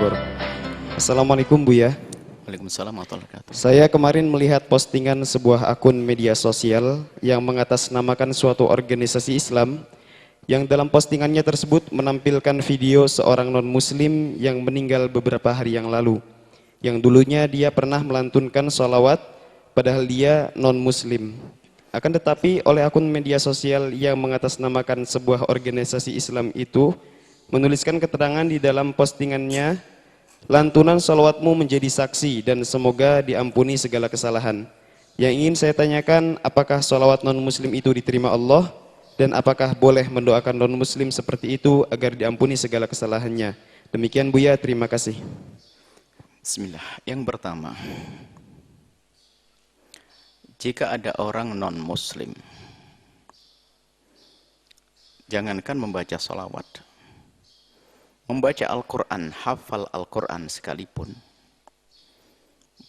syukur. Assalamualaikum Buya. Waalaikumsalam warahmatullahi wabarakatuh. Saya kemarin melihat postingan sebuah akun media sosial yang mengatasnamakan suatu organisasi Islam yang dalam postingannya tersebut menampilkan video seorang non-muslim yang meninggal beberapa hari yang lalu, yang dulunya dia pernah melantunkan sholawat padahal dia non-muslim. Akan tetapi oleh akun media sosial yang mengatasnamakan sebuah organisasi Islam itu menuliskan keterangan di dalam postingannya, lantunan sholawatmu menjadi saksi dan semoga diampuni segala kesalahan. Yang ingin saya tanyakan, apakah sholawat non-muslim itu diterima Allah? Dan apakah boleh mendoakan non-muslim seperti itu agar diampuni segala kesalahannya? Demikian Buya, terima kasih. Bismillah. Yang pertama, jika ada orang non-muslim, jangankan membaca sholawat, membaca Al-Quran, hafal Al-Quran sekalipun,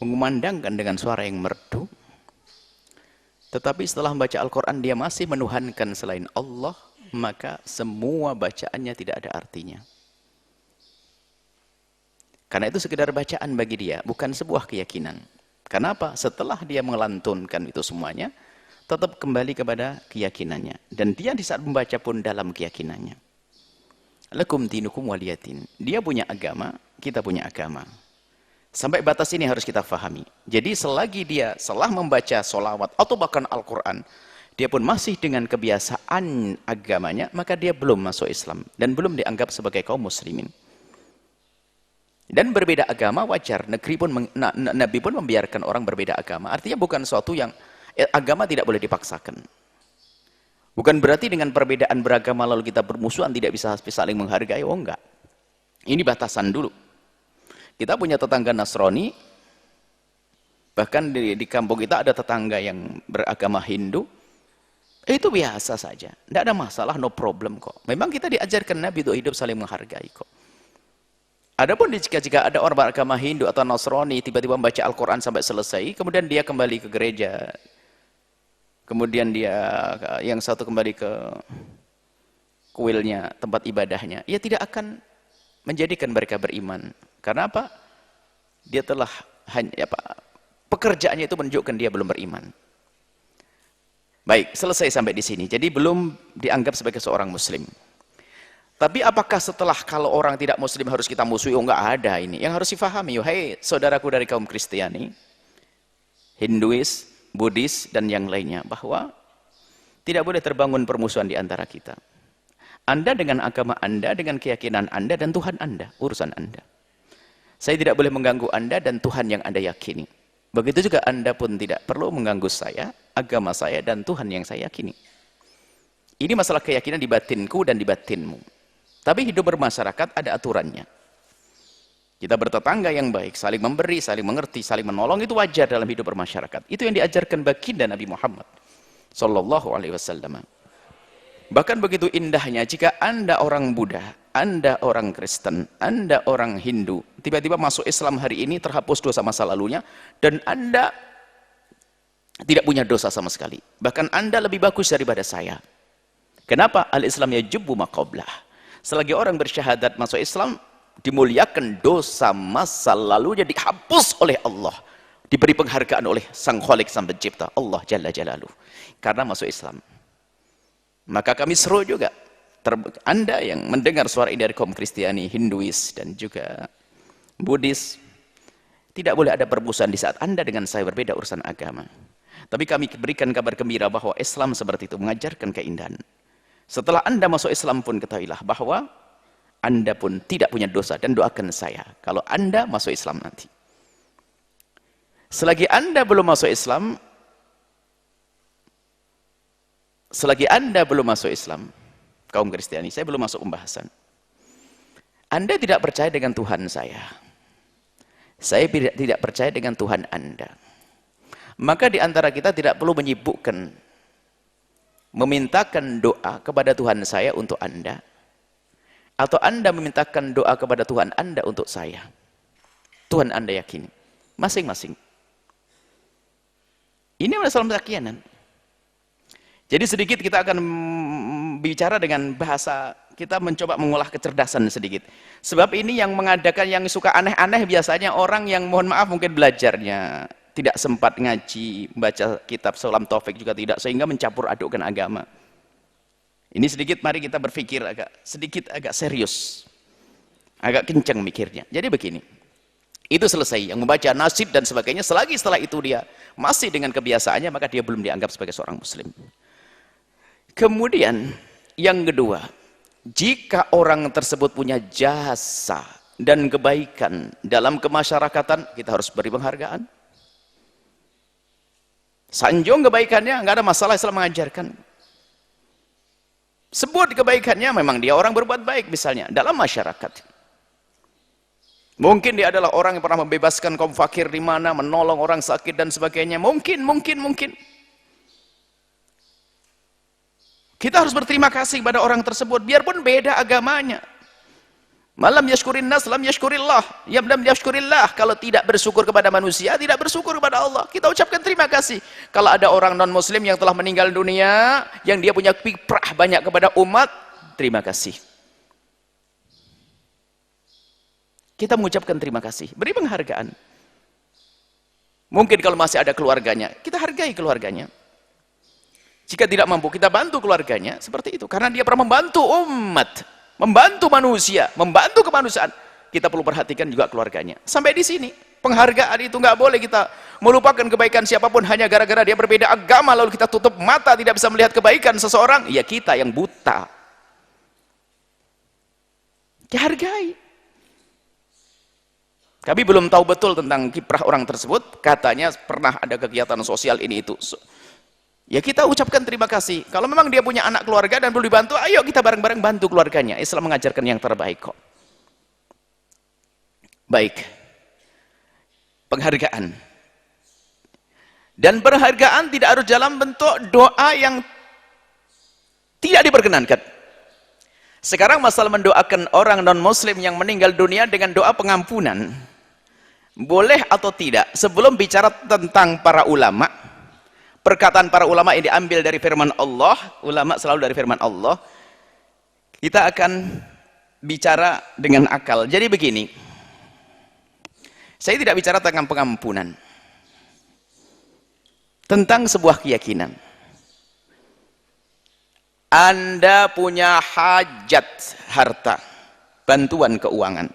mengumandangkan dengan suara yang merdu, tetapi setelah membaca Al-Quran dia masih menuhankan selain Allah, maka semua bacaannya tidak ada artinya. Karena itu sekedar bacaan bagi dia, bukan sebuah keyakinan. Kenapa? Setelah dia melantunkan itu semuanya, tetap kembali kepada keyakinannya. Dan dia di saat membaca pun dalam keyakinannya. Lakum dinukum waliyatin. Dia punya agama, kita punya agama. Sampai batas ini harus kita fahami. Jadi selagi dia setelah membaca sholawat atau bahkan Al-Quran, dia pun masih dengan kebiasaan agamanya, maka dia belum masuk Islam. Dan belum dianggap sebagai kaum muslimin. Dan berbeda agama wajar. Nabi pun membiarkan orang berbeda agama. Artinya bukan suatu yang agama tidak boleh dipaksakan. Bukan berarti dengan perbedaan beragama lalu kita bermusuhan tidak bisa saling menghargai. Oh enggak. Ini batasan dulu. Kita punya tetangga Nasrani. Bahkan di kampung kita ada tetangga yang beragama Hindu. Itu biasa saja. Tidak ada masalah, no problem kok. Memang kita diajarkan Nabi untuk hidup saling menghargai kok. Adapun jika ada orang beragama Hindu atau Nasrani tiba-tiba membaca Al-Quran sampai selesai, kemudian dia kembali ke gereja, kemudian dia yang satu kembali ke kuilnya, tempat ibadahnya, ia tidak akan menjadikan mereka beriman. Karena apa? Dia telah pekerjaannya itu menunjukkan dia belum beriman. Baik, selesai sampai di sini. Jadi belum dianggap sebagai seorang muslim. Tapi apakah setelah kalau orang tidak muslim harus kita musuhi? Oh enggak ada ini. Yang harus difahami, hai saudaraku dari kaum Kristiani, Hinduis, Buddhis, dan yang lainnya, bahwa tidak boleh terbangun permusuhan di antara kita. Anda dengan agama Anda, dengan keyakinan Anda, dan Tuhan Anda, urusan Anda. Saya tidak boleh mengganggu Anda dan Tuhan yang Anda yakini. Begitu juga Anda pun tidak perlu mengganggu saya, agama saya, dan Tuhan yang saya yakini. Ini masalah keyakinan di batinku dan di batinmu. Tapi hidup bermasyarakat ada aturannya. Kita bertetangga yang baik, saling memberi, saling mengerti, saling menolong, itu wajar dalam hidup bermasyarakat. Itu yang diajarkan baginda Nabi Muhammad sallallahu alaihi wasallam. Bahkan begitu indahnya jika Anda orang Buddha, Anda orang Kristen, Anda orang Hindu, tiba-tiba masuk Islam hari ini, terhapus dosa masa lalunya, dan Anda tidak punya dosa sama sekali. Bahkan Anda lebih bagus daripada saya. Kenapa? Al-Islam yajubbu ma qablah. Selagi orang bersyahadat masuk Islam, dimuliakan dosa masa lalunya dihapus oleh Allah. Diberi penghargaan oleh Sang Khalik, Sang Pencipta, Allah Jalla Jalaluh. Karena masuk Islam. Maka kami seru juga. Anda yang mendengar suara ini dari kaum Kristiani, Hinduis, dan juga Buddhis, tidak boleh ada permusuhan di saat Anda dengan saya berbeda urusan agama. Tapi kami berikan kabar gembira bahwa Islam seperti itu mengajarkan keindahan. Setelah Anda masuk Islam pun ketahuilah bahwa Anda pun tidak punya dosa, dan doakan saya kalau Anda masuk Islam nanti. Selagi Anda belum masuk Islam, kaum Kristiani, saya belum masuk pembahasan. Anda tidak percaya dengan Tuhan saya tidak percaya dengan Tuhan Anda. Maka di antara kita tidak perlu menyibukkan memintakan doa kepada Tuhan saya untuk Anda, atau Anda memintakan doa kepada Tuhan Anda untuk saya. Tuhan Anda yakini masing-masing. Ini masalah keyakinan. Jadi sedikit kita akan bicara dengan bahasa Kita mencoba mengolah kecerdasan sedikit. Sebab ini yang mengadakan, yang suka aneh-aneh biasanya orang yang mohon maaf mungkin belajarnya tidak sempat ngaji, baca kitab Sulam Taufik juga tidak, sehingga mencampur adukkan agama. Ini sedikit mari kita berpikir agak serius. Agak kencang mikirnya. Jadi begini. Itu selesai, yang membaca nasid dan sebagainya, selagi setelah itu dia masih dengan kebiasaannya, maka dia belum dianggap sebagai seorang muslim. Kemudian yang kedua, jika orang tersebut punya jasa dan kebaikan dalam kemasyarakatan, kita harus beri penghargaan. Sanjung kebaikannya, nggak ada masalah, Islam mengajarkan. Sebut kebaikannya, memang dia orang berbuat baik misalnya dalam masyarakat. Mungkin dia adalah orang yang pernah membebaskan kaum fakir di mana, menolong orang sakit dan sebagainya. Mungkin. Kita harus berterima kasih pada orang tersebut, biarpun beda agamanya. Malam yashkurin nas, lam yashkurillah. Lam yashkurillah. Kalau tidak bersyukur kepada manusia, tidak bersyukur kepada Allah. Kita ucapkan terima kasih. Kalau ada orang non-muslim yang telah meninggal dunia, yang dia punya kiprah banyak kepada umat, terima kasih. Kita mengucapkan terima kasih, beri penghargaan. Mungkin kalau masih ada keluarganya, kita hargai keluarganya. Jika tidak mampu, kita bantu keluarganya, seperti itu. Karena dia pernah membantu umat, membantu manusia, membantu kemanusiaan. Kita perlu perhatikan juga keluarganya. Sampai di sini, penghargaan itu nggak boleh kita melupakan kebaikan siapapun hanya gara-gara dia berbeda agama, lalu kita tutup mata, tidak bisa melihat kebaikan seseorang. Ya kita yang buta. Dihargai. Kami belum tahu betul tentang kiprah orang tersebut, katanya pernah ada kegiatan sosial ini itu. Ya kita ucapkan terima kasih. Kalau memang dia punya anak keluarga dan perlu dibantu, ayo kita bareng-bareng bantu keluarganya. Islam mengajarkan yang terbaik kok. Baik. Penghargaan. Dan penghargaan tidak harus dalam bentuk doa yang tidak diperkenankan. Sekarang masalah mendoakan orang non-muslim yang meninggal dunia dengan doa pengampunan. Boleh atau tidak? Sebelum bicara tentang para ulama, perkataan para ulama yang diambil dari firman Allah, ulama selalu dari firman Allah, kita akan bicara dengan akal. Jadi begini, saya tidak bicara tentang pengampunan, tentang sebuah keyakinan. Anda punya hajat harta, bantuan keuangan,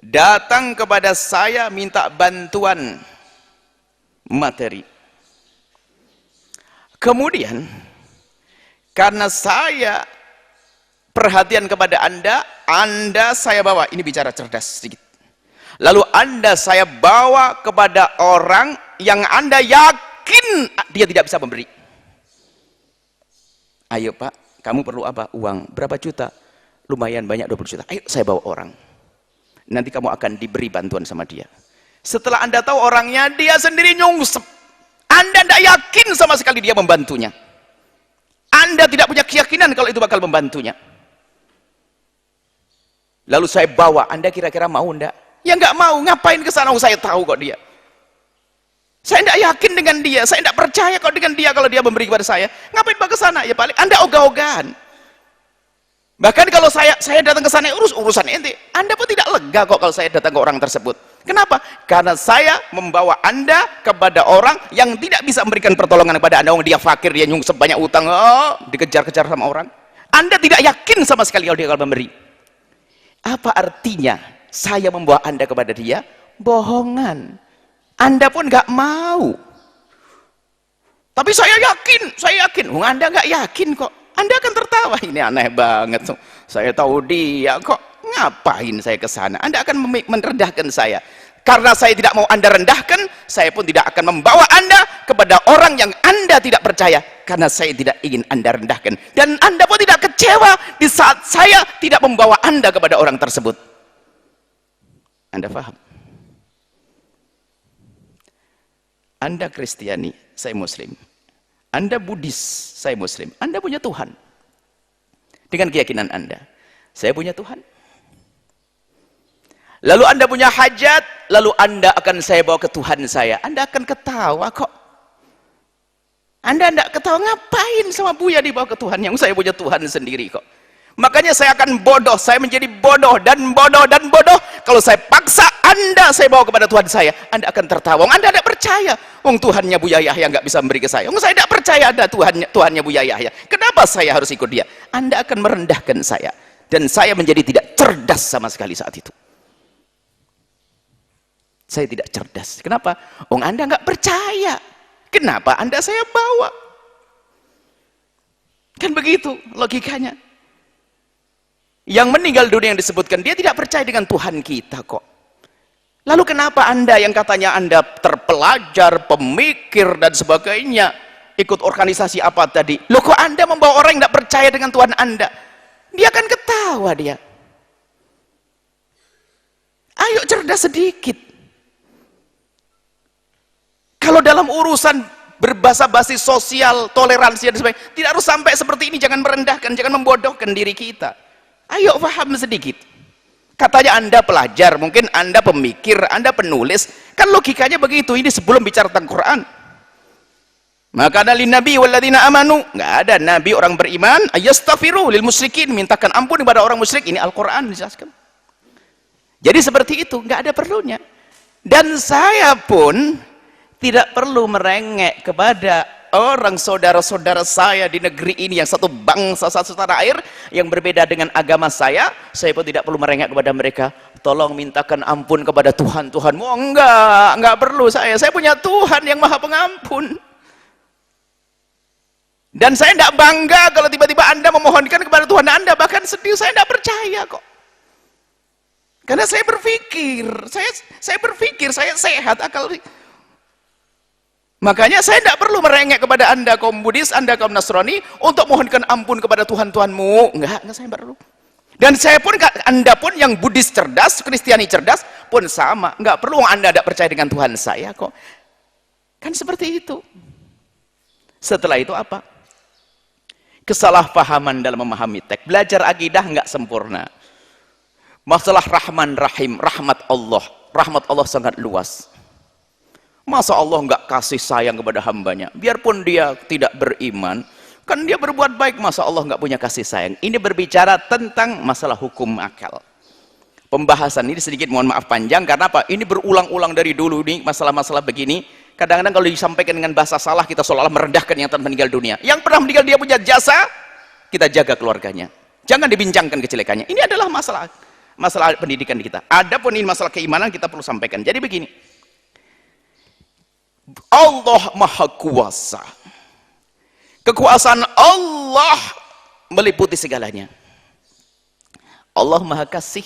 datang kepada saya minta bantuan materi. Kemudian karena saya perhatian kepada Anda saya bawa, ini bicara cerdas sedikit. Lalu Anda saya bawa kepada orang yang Anda yakin dia tidak bisa memberi. Ayo Pak, kamu perlu apa? Uang. Berapa juta? Lumayan banyak, 20 juta. Ayo saya bawa orang. Nanti kamu akan diberi bantuan sama dia. Setelah Anda tahu orangnya, dia sendiri nyungsep. Anda tidak yakin sama sekali dia membantunya. Anda tidak punya keyakinan kalau itu bakal membantunya. Lalu saya bawa, Anda kira-kira mau enggak? Ya enggak mau, ngapain ke sana? Saya tahu kok dia. Saya tidak yakin dengan dia, saya tidak percaya kok dengan dia kalau dia memberi kepada saya. Ngapain Pak ke sana? Ya paling Anda ogah-ogahan. Bahkan kalau saya datang ke sana urusan ente, Anda pun tidak lega kok kalau saya datang ke orang tersebut. Kenapa? Karena saya membawa Anda kepada orang yang tidak bisa memberikan pertolongan kepada Anda. Dia fakir, dia nyungsep banyak utang, dikejar-kejar sama orang. Anda tidak yakin sama sekali kalau dia akan memberi. Apa artinya saya membawa Anda kepada dia? Bohongan. Anda pun nggak mau. Tapi saya yakin. Anda nggak yakin kok. Anda akan tertawa, ini aneh banget. Saya tahu dia kok, ngapain saya ke sana? Anda akan merendahkan saya. Karena saya tidak mau Anda rendahkan, saya pun tidak akan membawa Anda kepada orang yang Anda tidak percaya. Karena saya tidak ingin Anda rendahkan. Dan Anda pun tidak kecewa di saat saya tidak membawa Anda kepada orang tersebut. Anda paham? Anda Kristiani, saya Muslim. Anda Buddhis, saya Muslim. Anda punya Tuhan. Dengan keyakinan Anda. Saya punya Tuhan. Lalu Anda punya hajat, lalu Anda akan saya bawa ke Tuhan saya. Anda akan ketawa kok. Anda tidak ketahui ngapain sama Buya dibawa ke Tuhan, yang saya punya Tuhan sendiri kok. Makanya saya akan bodoh, saya menjadi bodoh dan bodoh dan bodoh kalau saya paksa Anda saya bawa kepada Tuhan saya. Anda akan tertawa, Anda tidak percaya. Tuhannya Buya Yahya nggak bisa memberi ke saya. Saya tidak percaya ada Tuhannya Buya Yahya. Kenapa saya harus ikut dia? Anda akan merendahkan saya, dan saya menjadi tidak cerdas sama sekali saat itu. Saya tidak cerdas. Kenapa? Anda nggak percaya. Kenapa Anda saya bawa? Kan begitu logikanya. Yang meninggal dunia yang disebutkan, dia tidak percaya dengan Tuhan kita kok. Lalu kenapa Anda yang katanya Anda terpelajar, pemikir dan sebagainya, ikut organisasi apa tadi? Loh kok Anda membawa orang yang tidak percaya dengan Tuhan Anda? Dia akan ketawa dia. Ayo cerdas sedikit. Kalau dalam urusan berbahasa-basi sosial, toleransi dan sebagainya, tidak harus sampai seperti ini. Jangan merendahkan, jangan membodohkan diri kita. Ayo paham sedikit. Katanya Anda pelajar, mungkin Anda pemikir, Anda penulis, kan logikanya begitu. Ini sebelum bicara tentang Quran. Maka ada nabi walladzina amanu, nggak ada nabi orang beriman ayastaghfiru lil musyrikin, mintakan ampun kepada orang musyrik. Ini Al-Quran dijelaskan. Jadi seperti itu, nggak ada perlunya. Dan saya pun tidak perlu merengek kepada orang saudara-saudara saya di negeri ini yang satu bangsa, satu tanah air, yang berbeda dengan agama saya pun tidak perlu merengek kepada mereka. Tolong mintakan ampun kepada Tuhan, Tuhanmu. Enggak perlu saya punya Tuhan yang maha pengampun. Dan saya tidak bangga kalau tiba-tiba Anda memohonkan kepada Tuhan Anda, bahkan sedih, saya tidak percaya kok. Karena saya berpikir, saya sehat akal. Makanya saya tidak perlu merengek kepada Anda kaum Buddhis, Anda kaum Nasrani untuk mohonkan ampun kepada Tuhan-Tuhanmu. Enggak saya perlu. Dan saya pun, Anda pun yang Buddhis cerdas, Kristiani cerdas pun sama. Enggak perlu Anda tidak percaya dengan Tuhan saya kok. Kan seperti itu. Setelah itu apa? Kesalahpahaman dalam memahami teks. Belajar akidah enggak sempurna. Masalah Rahman Rahim, rahmat Allah sangat luas. Masa Allah nggak kasih sayang kepada hambanya? Biarpun dia tidak beriman, kan dia berbuat baik, masa Allah nggak punya kasih sayang? Ini berbicara tentang masalah hukum akal. Pembahasan ini sedikit, mohon maaf panjang, karena apa? Ini berulang-ulang dari dulu nih, masalah-masalah begini. Kadang-kadang kalau disampaikan dengan bahasa salah, kita seolah-olah merendahkan yang telah meninggal dunia. Yang pernah meninggal dia punya jasa, kita jaga keluarganya. Jangan dibincangkan kejelekannya. Ini adalah masalah pendidikan kita. Adapun ini masalah keimanan, kita perlu sampaikan. Jadi begini, Allah Maha Kuasa. Kekuasaan Allah meliputi segalanya. Allah Maha Kasih,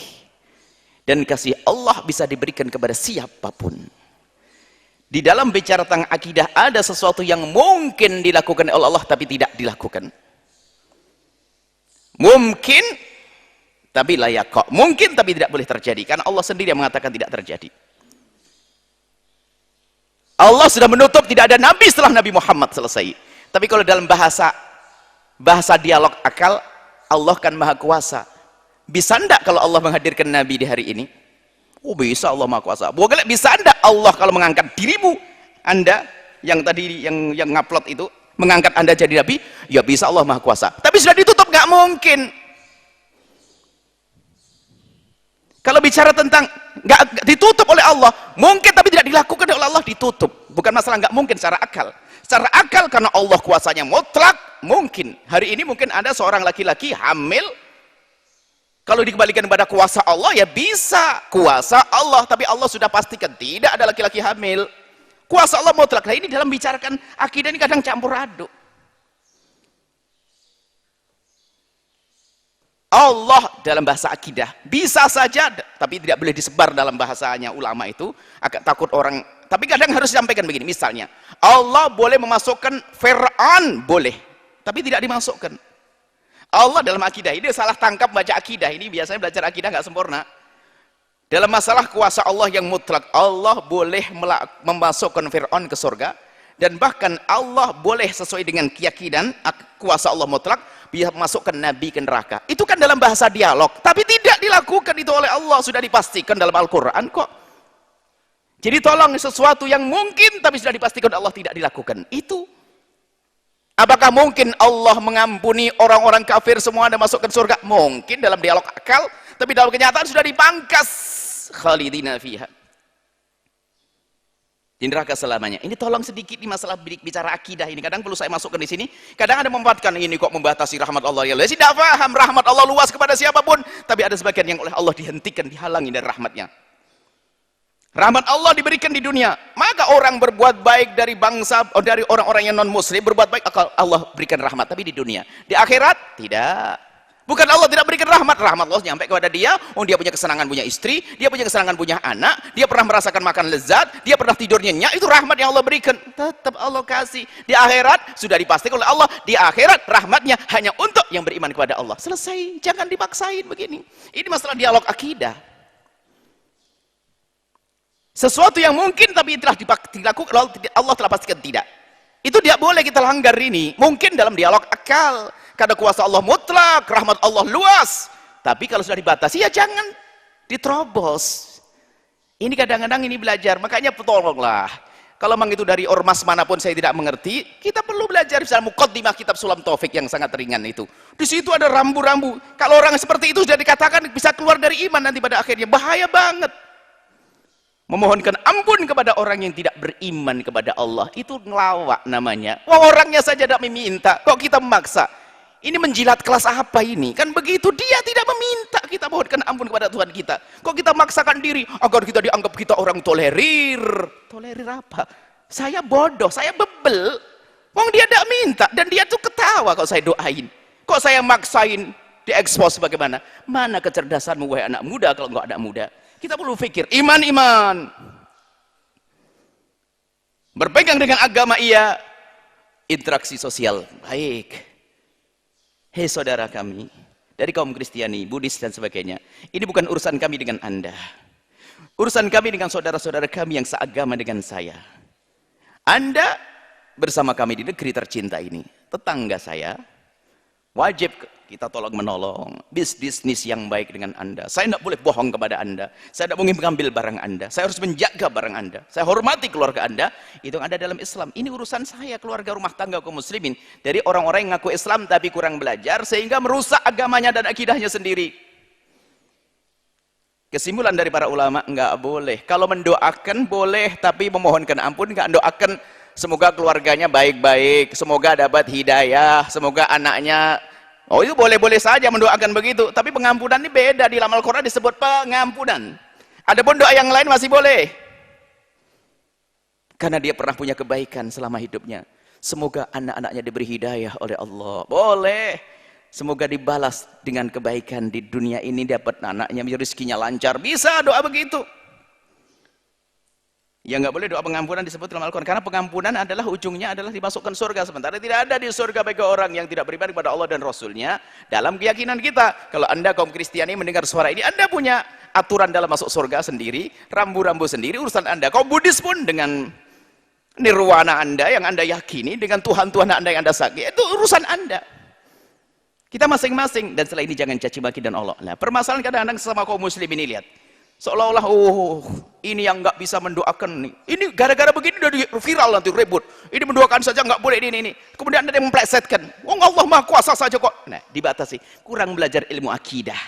dan kasih Allah bisa diberikan kepada siapapun. Di dalam bicara tentang akidah, ada sesuatu yang mungkin dilakukan oleh Allah tapi tidak dilakukan. Mungkin tapi layak kok. Mungkin tapi tidak boleh terjadi, karena Allah sendiri yang mengatakan tidak terjadi. Allah sudah menutup, tidak ada nabi setelah Nabi Muhammad selesai. Tapi kalau dalam bahasa dialog akal, Allah kan maha kuasa. Bisa enggak kalau Allah menghadirkan nabi di hari ini? Oh bisa, Allah maha kuasa. Bisa enggak Allah kalau mengangkat dirimu, Anda yang tadi yang ngupload itu, mengangkat Anda jadi nabi? Ya bisa, Allah maha kuasa. Tapi sudah ditutup, nggak mungkin. Kalau bicara tentang nggak ditutup oleh Allah, mungkin tapi tidak dilakukan oleh Allah, ditutup. Bukan masalah nggak mungkin secara akal. Secara akal, karena Allah kuasanya mutlak, mungkin. Hari ini mungkin ada seorang laki-laki hamil, kalau dikembalikan kepada kuasa Allah, ya bisa. Kuasa Allah, tapi Allah sudah pastikan tidak ada laki-laki hamil. Kuasa Allah mutlak. Nah ini dalam bicarakan akidah ini kadang campur aduk. Allah dalam bahasa akidah bisa saja, tapi tidak boleh disebar dalam bahasanya ulama itu, agak takut orang. Tapi kadang harus disampaikan begini, misalnya Allah boleh memasukkan Fir'aun, boleh, tapi tidak dimasukkan. Allah dalam akidah ini salah tangkap baca akidah ini, biasanya belajar akidah nggak sempurna. Dalam masalah kuasa Allah yang mutlak, Allah boleh memasukkan Fir'aun ke surga, dan bahkan Allah boleh sesuai dengan keyakinan kuasa Allah mutlak bisa masukkan Nabi ke neraka. Itu kan dalam bahasa dialog, tapi tidak dilakukan itu oleh Allah, sudah dipastikan dalam Al-Quran kok. Jadi tolong, sesuatu yang mungkin tapi sudah dipastikan Allah tidak dilakukan, itu Apakah mungkin Allah mengampuni orang-orang kafir semua dan masuk ke surga? Mungkin dalam dialog akal, tapi dalam kenyataan sudah dipangkas. Khalidina fiha. Di neraka selamanya. Ini tolong sedikit di masalah bicara akidah ini. Kadang perlu saya masukkan di sini. Kadang ada memanfaatkan ini kok membatasi rahmat Allah. Ya, tidak paham rahmat Allah luas kepada siapapun. Tapi ada sebagian yang oleh Allah dihentikan, dihalangi dari rahmatnya. Rahmat Allah diberikan di dunia. Maka orang berbuat baik dari bangsa, dari orang-orang yang non muslim berbuat baik, Allah berikan rahmat. Tapi di dunia. Di akhirat tidak. Bukan Allah tidak berikan rahmat, rahmat Allah nyampe kepada dia. Oh, dia punya kesenangan punya istri, dia punya kesenangan punya anak, dia pernah merasakan makan lezat, dia pernah tidur nyenyak, itu rahmat yang Allah berikan. Tetap Allah kasih. Di akhirat sudah dipastikan oleh Allah, di akhirat rahmatnya hanya untuk yang beriman kepada Allah. Selesai, jangan dipaksain begini. Ini masalah dialog akidah. Sesuatu yang mungkin tapi telah dilakukan Allah telah pastikan tidak. Itu tidak boleh kita langgar ini. Mungkin dalam dialog akal. Karena kuasa Allah mutlak, rahmat Allah luas. Tapi kalau sudah dibatasi, ya jangan diterobos. Ini kadang-kadang ini belajar. Makanya tolonglah. Kalau memang itu dari ormas manapun saya tidak mengerti, kita perlu belajar. Misalnya muqaddimah kitab Sulam Taufik yang sangat ringan itu. Di situ ada rambu-rambu. Kalau orang seperti itu sudah dikatakan bisa keluar dari iman nanti pada akhirnya. Bahaya banget. Memohonkan ampun kepada orang yang tidak beriman kepada Allah. Itu ngelawak namanya. Wah, orangnya saja tidak meminta. Kok kita memaksa? Ini menjilat kelas apa ini? Kan begitu, dia tidak meminta kita mohonkan ampun kepada Tuhan kita. Kok kita maksakan diri agar kita dianggap kita orang tolerir? Tolerir apa? Saya bodoh, saya bebel. Wong dia tidak minta dan dia tuh ketawa kalau saya doain. Kok saya maksain diekspos bagaimana? Mana kecerdasanmu wahai anak muda kalau enggak anak muda? Kita perlu pikir iman. Berpegang dengan agama iya, interaksi sosial baik. Hei saudara kami, dari kaum Kristiani, Buddhis dan sebagainya, ini bukan urusan kami dengan Anda. Urusan kami dengan saudara-saudara kami yang seagama dengan saya. Anda bersama kami di negeri tercinta ini, tetangga saya, wajib kita tolong menolong, bisnis yang baik dengan Anda. Saya tidak boleh bohong kepada Anda. Saya tidak boleh mengambil barang Anda. Saya harus menjaga barang Anda. Saya hormati keluarga Anda. Itu yang ada dalam Islam. Ini urusan saya, keluarga rumah tangga kaum muslimin. Dari orang-orang yang ngaku Islam tapi kurang belajar sehingga merusak agamanya dan akidahnya sendiri. Kesimpulan dari para ulama, enggak boleh. Kalau mendoakan boleh, tapi memohonkan ampun enggak doakan. Semoga keluarganya baik-baik, semoga dapat hidayah, semoga anaknya. Oh, itu boleh-boleh saja mendoakan begitu, tapi pengampunan ini beda. Di dalam Al-Quran disebut pengampunan. Adapun doa yang lain masih boleh. Karena dia pernah punya kebaikan selama hidupnya. Semoga anak-anaknya diberi hidayah oleh Allah. Boleh. Semoga dibalas dengan kebaikan di dunia ini, dapat anaknya rezekinya lancar. Bisa doa begitu. Ya nggak boleh doa pengampunan disebut dalam Al-Quran, karena pengampunan adalah ujungnya adalah dimasukkan surga. Sementara tidak ada di surga bagi orang yang tidak beriman kepada Allah dan Rasulnya. Dalam keyakinan kita, kalau Anda kaum Kristiani mendengar suara ini, Anda punya aturan dalam masuk surga sendiri, rambu-rambu sendiri, urusan Anda. Kaum Buddhis pun dengan nirwana Anda yang Anda yakini, dengan Tuhan-Tuhan Anda yang Anda sakiti, itu urusan Anda. Kita masing-masing. Dan setelah ini jangan caci maki dan Allah. Nah, permasalahan kadang-kadang sesama kaum muslim ini, lihat. Seolah-olah, ini yang nggak bisa mendoakan nih. Ini gara-gara begini udah viral nanti ribut. Ini mendoakan saja nggak boleh ini. Kemudian ada yang memplesetkan. Oh, Allah Maha Kuasa saja kok. Nah, dibatasi. Kurang belajar ilmu akidah.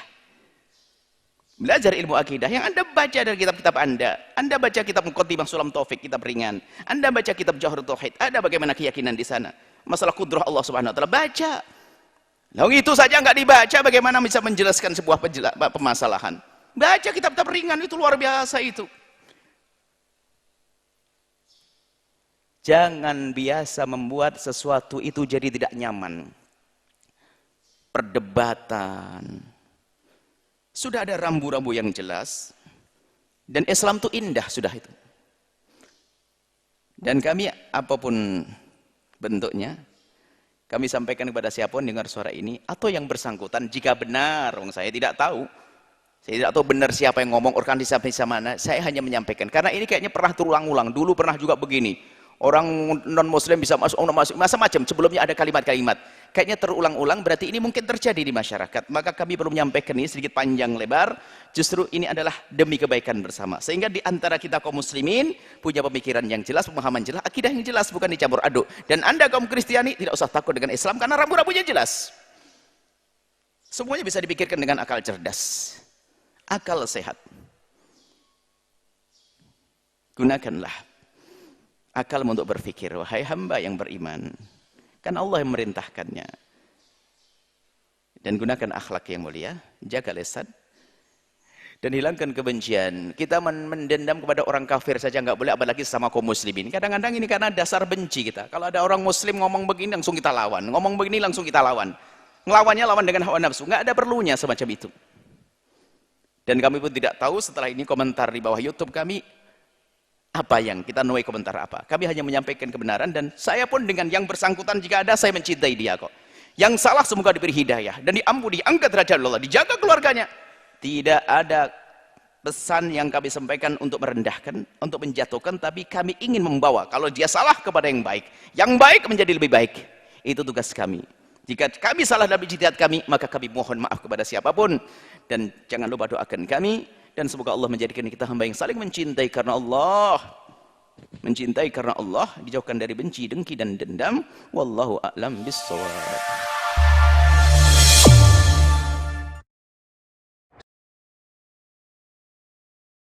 Belajar ilmu akidah yang Anda baca dari kitab-kitab Anda. Anda baca kitab Muqaddimah Sulam Taufik, kitab ringan. Anda baca kitab Jawhar Tauhid. Ada bagaimana keyakinan di sana. Masalah kudrah Allah Subhanahu wa taala, baca. Lalu itu saja nggak dibaca, bagaimana bisa menjelaskan sebuah permasalahan? Baca kitab-kitab ringan, itu luar biasa itu. Jangan biasa membuat sesuatu itu jadi tidak nyaman. Perdebatan. Sudah ada rambu-rambu yang jelas. Dan Islam itu indah, sudah itu. Dan kami, apapun bentuknya, kami sampaikan kepada siapapun dengar suara ini, atau yang bersangkutan, jika benar, saya tidak tahu. Saya tidak tahu benar siapa yang ngomong, organisasi mana. Saya hanya menyampaikan. Karena ini kayaknya pernah terulang-ulang. Dulu pernah juga begini. Orang non-muslim bisa masuk, macam-macam. Sebelumnya ada kalimat-kalimat. Kayaknya terulang-ulang, berarti ini mungkin terjadi di masyarakat. Maka kami perlu menyampaikan ini sedikit panjang lebar. Justru ini adalah demi kebaikan bersama. Sehingga di antara kita kaum muslimin, punya pemikiran yang jelas, pemahaman jelas, akidah yang jelas, bukan dicampur aduk. Dan Anda kaum Kristiani, tidak usah takut dengan Islam, karena rambu-rambunya jelas. Semuanya bisa dipikirkan dengan akal cerdas. Akal sehat. Gunakanlah akal untuk berpikir, wahai hamba yang beriman. Kan Allah yang merintahkannya. Dan gunakan akhlak yang mulia, jaga lisan, dan hilangkan kebencian. Kita mendendam kepada orang kafir saja nggak boleh, apalagi sama kaum muslimin. Kadang-kadang ini karena dasar benci kita. Kalau ada orang muslim ngomong begini, langsung kita lawan. Ngomong begini, langsung kita lawan. Ngelawannya lawan dengan hawa nafsu. Nggak ada perlunya semacam itu. Dan kami pun tidak tahu setelah ini komentar di bawah YouTube kami, apa yang kita nuai komentar apa. Kami hanya menyampaikan kebenaran, dan saya pun dengan yang bersangkutan jika ada, saya mencintai dia kok. Yang salah semoga diberi hidayah dan diampuni, diangkat derajat Allah, dijaga keluarganya. Tidak ada pesan yang kami sampaikan untuk merendahkan, untuk menjatuhkan, tapi kami ingin membawa kalau dia salah kepada yang baik menjadi lebih baik. Itu tugas kami. Jika kami salah dalam ijtihad kami, maka kami mohon maaf kepada siapapun, dan jangan lupa doakan kami. Dan semoga Allah menjadikan kita hamba yang saling mencintai karena Allah. Mencintai karena Allah, dijauhkan dari benci, dengki, dan dendam. Wallahu a'lam bissawab.